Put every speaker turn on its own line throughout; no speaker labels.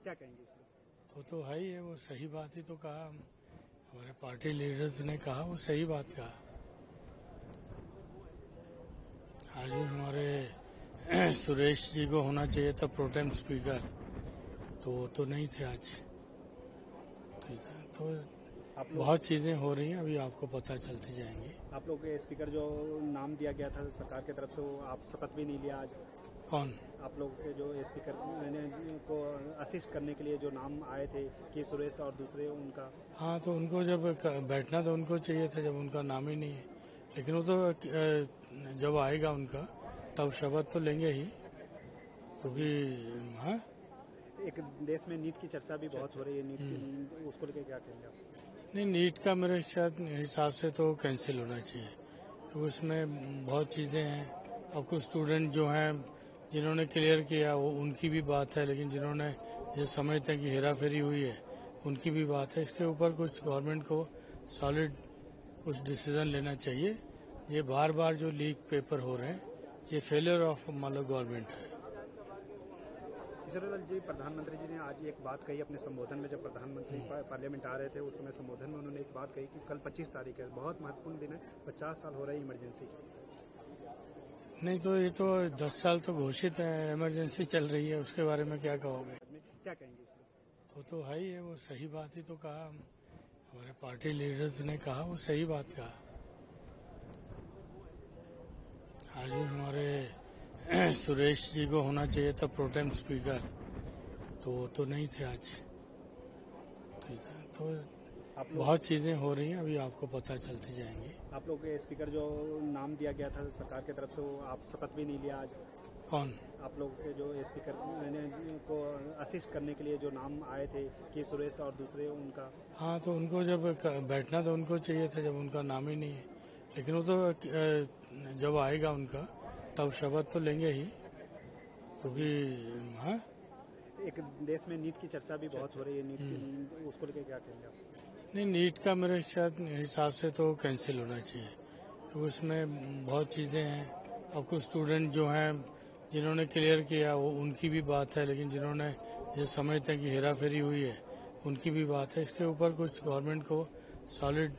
क्या कहेंगे इस पर?
तो है ही है, वो सही बात ही तो कहा। हमारे पार्टी लीडर्स ने कहा, वो सही बात कहा। आज भी हमारे सुरेश जी को होना चाहिए था प्रोटेम स्पीकर, तो वो तो नहीं थे आज। ठीक है, तो
आप
बहुत चीजें हो रही हैं, अभी आपको पता चलती जाएंगी।
आप लोग के स्पीकर जो नाम दिया गया था सरकार की तरफ से, वो आप शपथ भी नहीं लिया आज।
कौन?
आप लोग के जो स्पीकर को असिस्ट करने के लिए जो नाम आए थे कि सुरेश और दूसरे उनका।
हाँ, तो उनको जब बैठना तो उनको चाहिए था, जब उनका नाम ही नहीं है। लेकिन वो तो जब आएगा उनका तब शपथ तो लेंगे ही, क्योंकि हाँ,
एक देश में नीट की चर्चा भी बहुत हो रही है, नीट की, उसको लेकर क्या कहेंगे आप?
नहीं, नीट का मेरे हिसाब से तो कैंसिल होना चाहिए, तो उसमें बहुत चीजें हैं। और कुछ स्टूडेंट जो हैं जिन्होंने क्लियर किया, वो उनकी भी बात है, लेकिन जिन्होंने जो समझते हैं कि हेरा फेरी हुई है, उनकी भी बात है। इसके ऊपर कुछ गवर्नमेंट को सॉलिड कुछ डिसीजन लेना चाहिए। ये बार बार जो लीक पेपर हो रहे हैं, ये फेलियर ऑफ गवर्नमेंट है।
किशोरीलाल जी, प्रधानमंत्री जी ने आज एक बात कही अपने संबोधन में, जब प्रधानमंत्री पार्लियामेंट आ रहे थे उस समय संबोधन में उन्होंने एक बात कही कि कल 25 तारीख है, बहुत महत्वपूर्ण दिन है, 50 साल हो रहे हैं इमरजेंसी की।
नहीं, तो ये तो 10 साल तो घोषित है, इमरजेंसी चल रही है, उसके बारे में क्या कहोगे?
क्या कहेंगे इस पर?
तो है ही है, वो सही बात ही तो कहा। हमारे पार्टी लीडर्स ने कहा, वो सही बात कहा। आज भी हमारे सुरेश जी को होना चाहिए था प्रोटेम स्पीकर, तो वो तो नहीं थे आज। ठीक है, तो बहुत चीजें हो रही हैं, अभी आपको पता चलती जाएंगी।
आप लोग के स्पीकर जो नाम दिया गया था सरकार की तरफ से, वो आप शपथ भी नहीं लिया आज।
कौन?
आप लोग के जो स्पीकर को असिस्ट करने के लिए जो नाम आए थे कि सुरेश और दूसरे उनका।
हाँ, तो उनको जब बैठना तो उनको चाहिए था, जब उनका नाम ही नहीं है। लेकिन वो तो जब आएगा उनका तब शपथ तो लेंगे ही, क्योंकि हाँ,
एक देश में नीट की चर्चा भी बहुत हो रही है, नीट की, उसको लेकर क्या कहेंगे आप?
नहीं, नीट का मेरे हिसाब से तो कैंसिल होना चाहिए, तो उसमें बहुत चीजें हैं। और कुछ स्टूडेंट जो हैं जिन्होंने क्लियर किया, वो उनकी भी बात है, लेकिन जिन्होंने जो समझते हैं कि हेरा फेरी हुई है, उनकी भी बात है। इसके ऊपर कुछ गवर्नमेंट को सॉलिड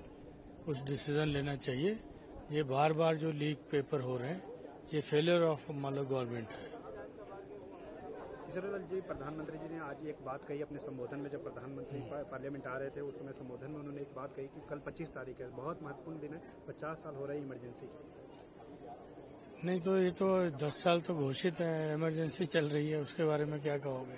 कुछ डिसीजन लेना चाहिए। ये बार बार जो लीक पेपर हो रहे हैं, ये फेलियर ऑफ गवर्नमेंट है।
किशोरीलाल जी, प्रधानमंत्री जी ने आज एक बात कही अपने संबोधन में, जब प्रधानमंत्री पार्लियामेंट आ रहे थे उस समय संबोधन में उन्होंने एक बात कही कि कल 25 तारीख है, बहुत महत्वपूर्ण दिन है, 50 साल हो रहे हैं इमरजेंसी की।
नहीं, तो ये तो 10 साल तो घोषित है, इमरजेंसी चल रही है, उसके बारे में क्या कहोगे?